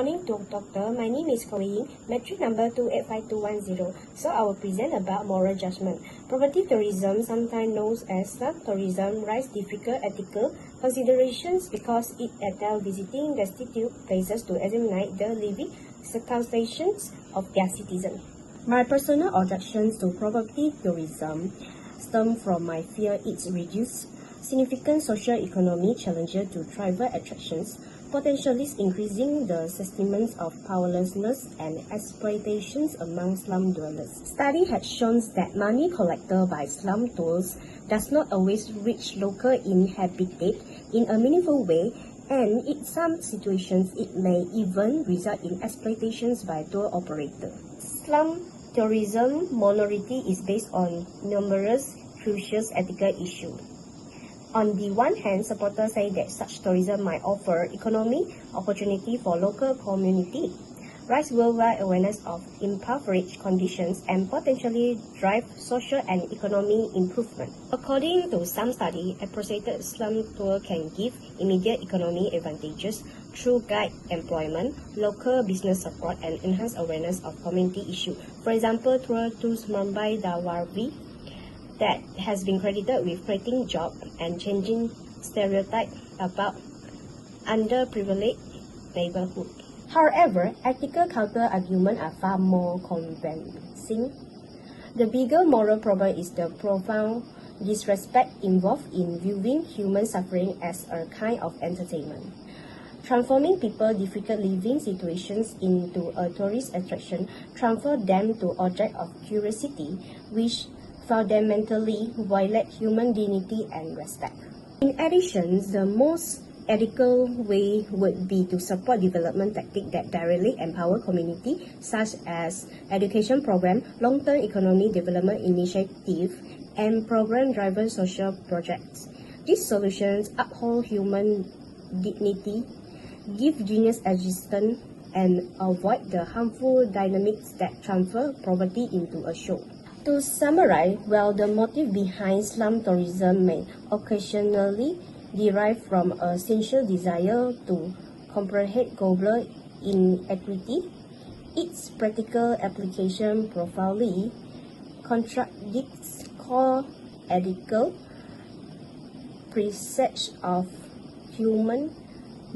morning, Doctor. My name is Ying, metric number 285210. So I will present about moral judgment. Poverty tourism, sometimes known as slum tourism, raises difficult ethical considerations because it entails visiting destitute places to examine the living circumstances of their citizens. My personal objections to poverty tourism stem from my fear it reduces significant socio-economic challenges to travel attractions, potentially increasing the sentiments of powerlessness and exploitations among slum dwellers. Study has shown that money collected by slum tours does not always reach local inhabitants in a meaningful way, and in some situations it may even result in exploitations by tour operators. Slum tourism minority is based on numerous crucial ethical issues. On the one hand, supporters say that such tourism might offer economic opportunity for local community, raise worldwide awareness of impoverished conditions, and potentially drive social and economic improvement. According to some studies, a proceeded slum tour can give immediate economic advantages through guide employment, local business support, and enhanced awareness of community issues. For example, tour to Mumbai Dawarvi that has been credited with creating jobs and changing stereotypes about underprivileged neighborhoods. However, ethical counter-arguments are far more convincing. The bigger moral problem is the profound disrespect involved in viewing human suffering as a kind of entertainment. Transforming people's difficult living situations into a tourist attraction transfers them to objects of curiosity, which fundamentally violate human dignity and respect. In addition, the most ethical way would be to support development tactics that directly empower community, such as education programs, long-term economic development initiatives, and program-driven social projects. These solutions uphold human dignity, give genius existence, and avoid the harmful dynamics that transfer poverty into a show. To summarize, while the motive behind slum tourism may occasionally derive from a sincere desire to comprehend global inequity, its practical application profoundly contradicts core ethical precepts of human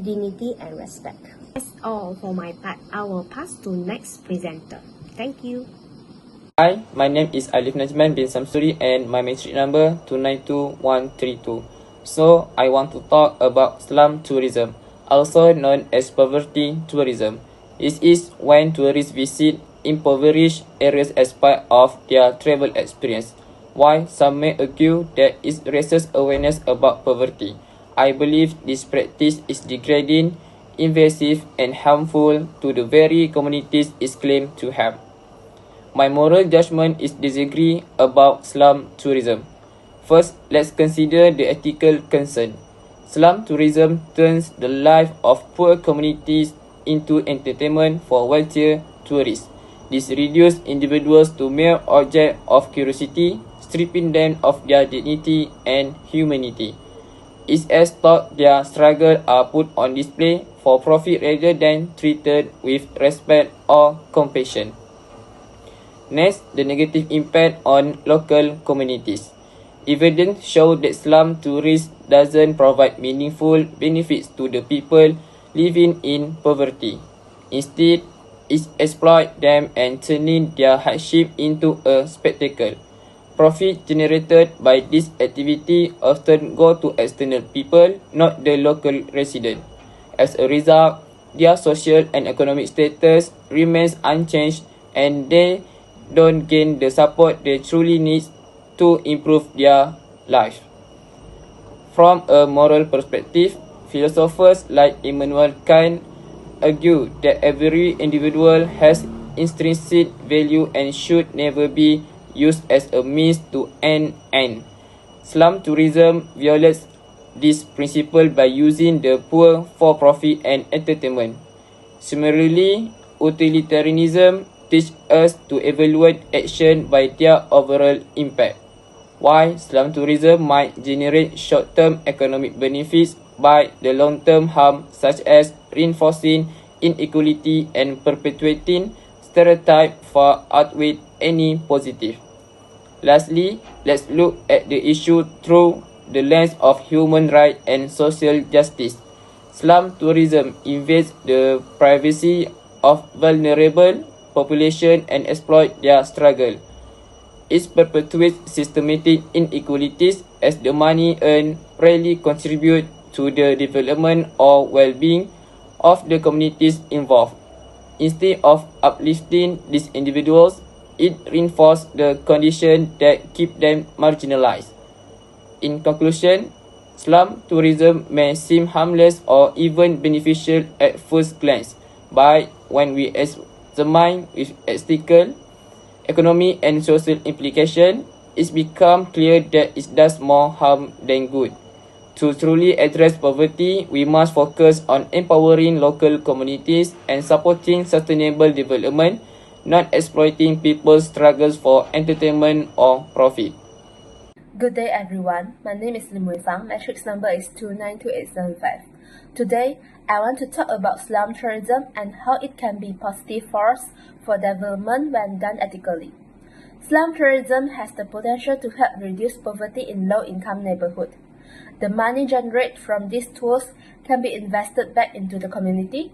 dignity and respect. That's all for my part. I will pass to next presenter. Thank you. Hi, my name is Alif Najman bin Samsuri and my metric number 292132. So, I want to talk about slum tourism, also known as poverty tourism. This is when tourists visit impoverished areas as part of their travel experience. While some may argue that it raises awareness about poverty, I believe this practice is degrading, invasive, and harmful to the very communities it claims to help. My moral judgment is disagree about slum tourism. First, let's consider the ethical concern. Slum tourism turns the life of poor communities into entertainment for wealthier tourists. This reduces individuals to mere objects of curiosity, stripping them of their dignity and humanity. It's as though their struggles are put on display for profit rather than treated with respect or compassion. Next, the negative impact on local communities. Evidence shows that slum tourism doesn't provide meaningful benefits to the people living in poverty. Instead, it exploits them and turning their hardship into a spectacle. Profit generated by this activity often go to external people, not the local resident. As a result, their social and economic status remains unchanged and they don't gain the support they truly need to improve their life. From a moral perspective, philosophers like Immanuel Kant argue that every individual has intrinsic value and should never be used as a means to an end. Slum tourism violates this principle by using the poor for profit and entertainment. Similarly, utilitarianism teach us to evaluate action by their overall impact. While slum tourism might generate short-term economic benefits, by the long-term harm such as reinforcing inequality and perpetuating stereotype far outweigh any positive. Lastly, let's look at the issue through the lens of human rights and social justice. Slum tourism invades the privacy of vulnerable population and exploit their struggle. It perpetuates systematic inequalities as the money earned rarely contribute to the development or well-being of the communities involved. Instead of uplifting these individuals, it reinforces the conditions that keep them marginalized. In conclusion, slum tourism may seem harmless or even beneficial at first glance, but when we examine with ethical, economic and social implications, it's become clear that it does more harm than good. To truly address poverty, we must focus on empowering local communities and supporting sustainable development, not exploiting people's struggles for entertainment or profit. Good day everyone, my name is Fang, matrix number is 292875. Today, I want to talk about slum tourism and how it can be a positive force for development when done ethically. Slum tourism has the potential to help reduce poverty in low-income neighborhoods. The money generated from these tours can be invested back into the community,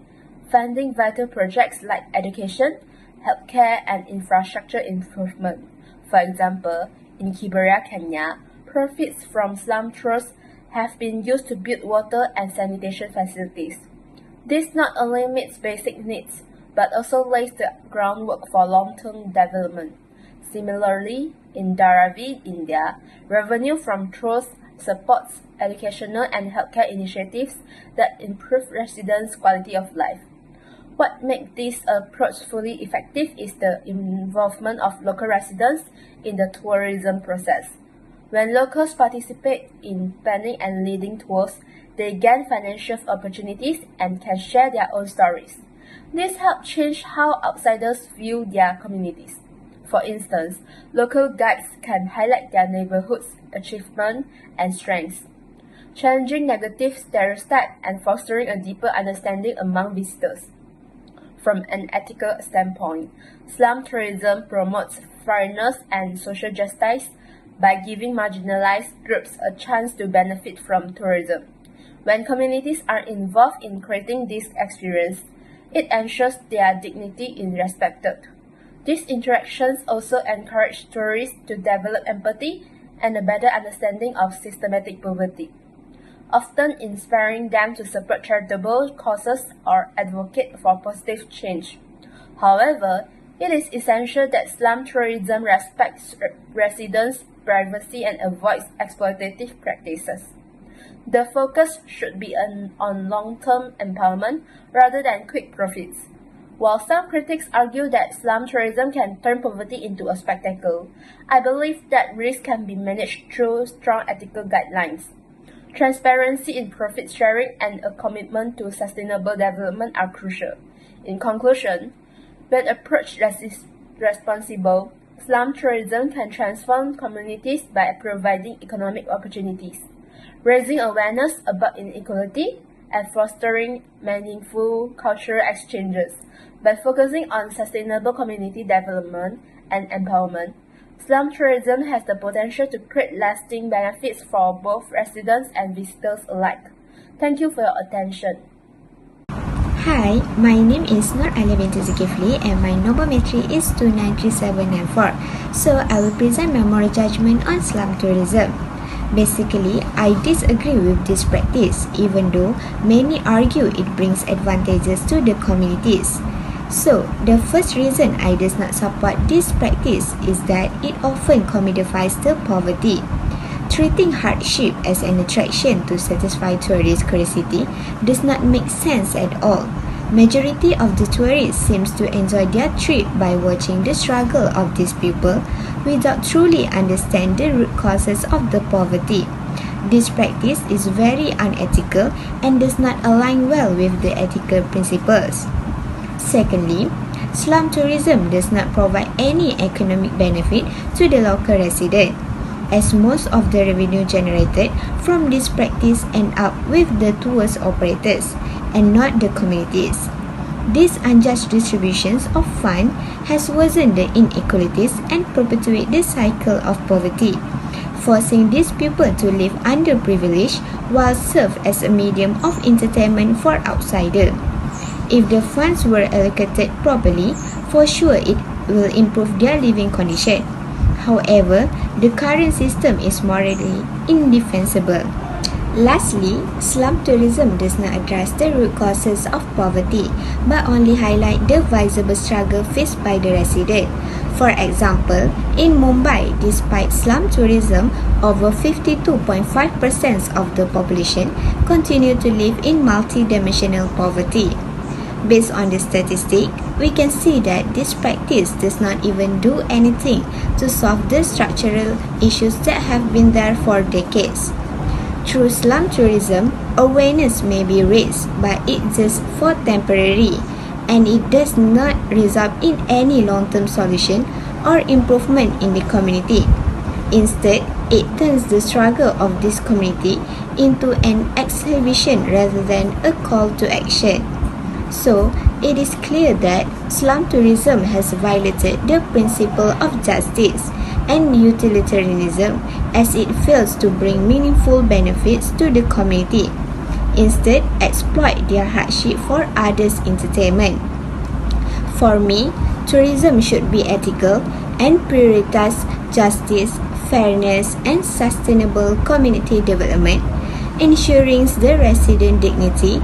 funding vital projects like education, healthcare, and infrastructure improvement. For example, in Kiberia, Kenya, profits from slum tours have been used to build water and sanitation facilities. This not only meets basic needs, but also lays the groundwork for long-term development. Similarly, in Dharavi, India, revenue from tours supports educational and healthcare initiatives that improve residents' quality of life. What makes this approach fully effective is the involvement of local residents in the tourism process. When locals participate in planning and leading tours, they gain financial opportunities and can share their own stories. This helps change how outsiders view their communities. For instance, local guides can highlight their neighborhood's achievements and strengths, challenging negative stereotypes and fostering a deeper understanding among visitors. From an ethical standpoint, slum tourism promotes fairness and social justice by giving marginalized groups a chance to benefit from tourism. When communities are involved in creating this experience, it ensures their dignity is respected. These interactions also encourage tourists to develop empathy and a better understanding of systematic poverty, often inspiring them to support charitable causes or advocate for positive change. However, it is essential that slum tourism respects residents' privacy and avoids exploitative practices. The focus should be on long-term empowerment rather than quick profits. While some critics argue that slum tourism can turn poverty into a spectacle, I believe that risk can be managed through strong ethical guidelines. Transparency in profit sharing and a commitment to sustainable development are crucial. In conclusion, when approached responsible, slum tourism can transform communities by providing economic opportunities, raising awareness about inequality, and fostering meaningful cultural exchanges. By focusing on sustainable community development and empowerment, slum tourism has the potential to create lasting benefits for both residents and visitors alike. Thank you for your attention. Hi, my name is Noor and my number matrix is 293794. So I will present my moral judgment on slum tourism. Basically, I disagree with this practice, even though many argue it brings advantages to the communities. So, the first reason I does not support this practice is that it often commodifies the poverty. Treating hardship as an attraction to satisfy tourist curiosity does not make sense at all. Majority of the tourists seems to enjoy their trip by watching the struggle of these people without truly understand the root causes of the poverty. This practice is very unethical and does not align well with the ethical principles. Secondly, slum tourism does not provide any economic benefit to the local resident, as most of the revenue generated from this practice end up with the tours operators and not the communities. These unjust distributions of funds has worsened the inequalities and perpetuate the cycle of poverty, forcing these people to live underprivileged while serve as a medium of entertainment for outsiders. If the funds were allocated properly, for sure it will improve their living condition. However, the current system is morally indefensible. Lastly, slum tourism does not address the root causes of poverty, but only highlight the visible struggle faced by the resident. For example, in Mumbai, despite slum tourism, over 52.5% of the population continue to live in multidimensional poverty. Based on the statistic, we can see that this practice does not even do anything to solve the structural issues that have been there for decades. Through slum tourism, awareness may be raised, but it is just for temporary, and it does not result in any long-term solution or improvement in the community. Instead, it turns the struggle of this community into an exhibition rather than a call to action. So, it is clear that slum tourism has violated the principle of justice and utilitarianism as it fails to bring meaningful benefits to the community. Instead, exploit their hardship for others' entertainment. For me, tourism should be ethical and prioritize justice, fairness, and sustainable community development, ensuring the resident dignity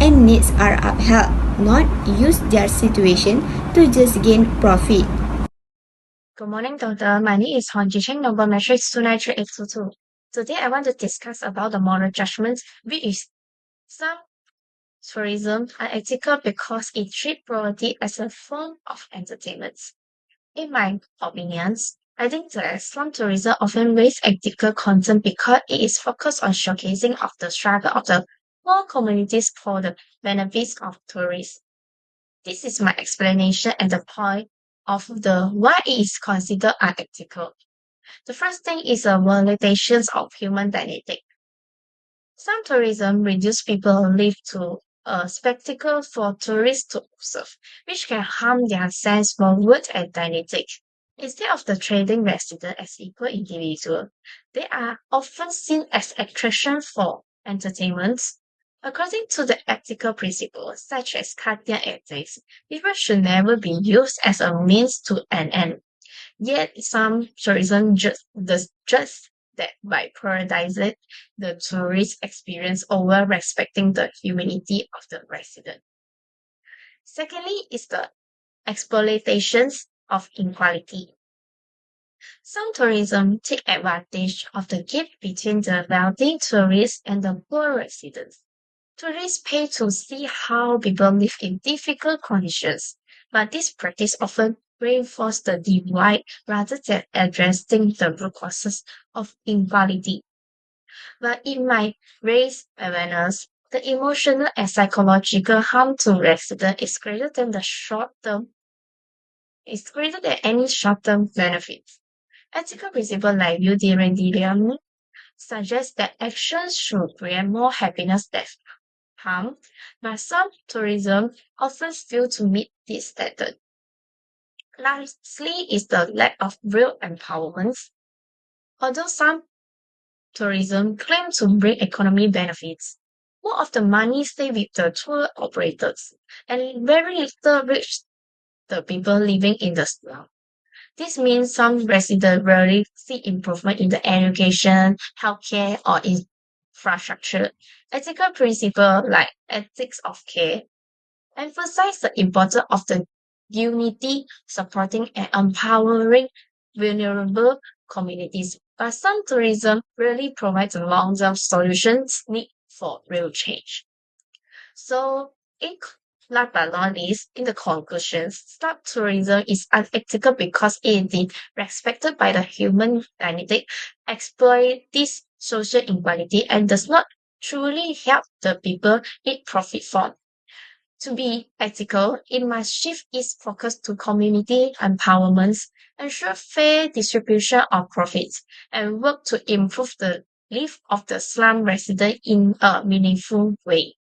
and needs are upheld, not use their situation to just gain profit. Good morning, Doctor. My name is Hong Jisheng, number matrix 293822. Today, I want to discuss about the moral judgment, which is some tourism unethical because it treats poverty as a form of entertainment. In my opinions, I think that slum tourism often raises ethical concern because it is focused on showcasing of the struggle of the poor communities for the benefits of tourists. This is my explanation and the point of the why it is considered unethical. The first thing is a violation of human dignity. Some tourism reduce people live to a spectacle for tourists to observe, which can harm their sense of worth and dignity. Instead of the treating residents as equal individuals, they are often seen as attraction for entertainment. According to the ethical principles such as Cartier ethics, people should never be used as a means to an end. Yet some tourism does just that by prioritizing the tourist experience over respecting the humanity of the resident. Secondly is the exploitations of inequality. Some tourism take advantage of the gap between the wealthy tourists and the poor residents. Tourists pay to see how people live in difficult conditions, but this practice often reinforces the divide rather than addressing the root causes of inequality. But it might raise awareness. The emotional and psychological harm to residents is greater than any short-term benefits. Ethical principles like utilitarianism suggest that actions should bring more happiness than harm, but some tourism often fail to meet this standard. Lastly is the lack of real empowerment. Although some tourism claim to bring economic benefits, more of the money stay with the tour operators, and very little reach the people living in the slum. This means some residents rarely see improvement in the education, healthcare, or infrastructure. Ethical principles like ethics of care emphasize the importance of the unity, supporting and empowering vulnerable communities. But some tourism really provides long-term solutions needed for real change. So, last but not least, in the conclusions, slum tourism is unethical because it is respected by the human dignity, exploit this social inequality, and does not truly help the people it profit from. To be ethical, it must shift its focus to community empowerment, ensure fair distribution of profits, and work to improve the life of the slum resident in a meaningful way.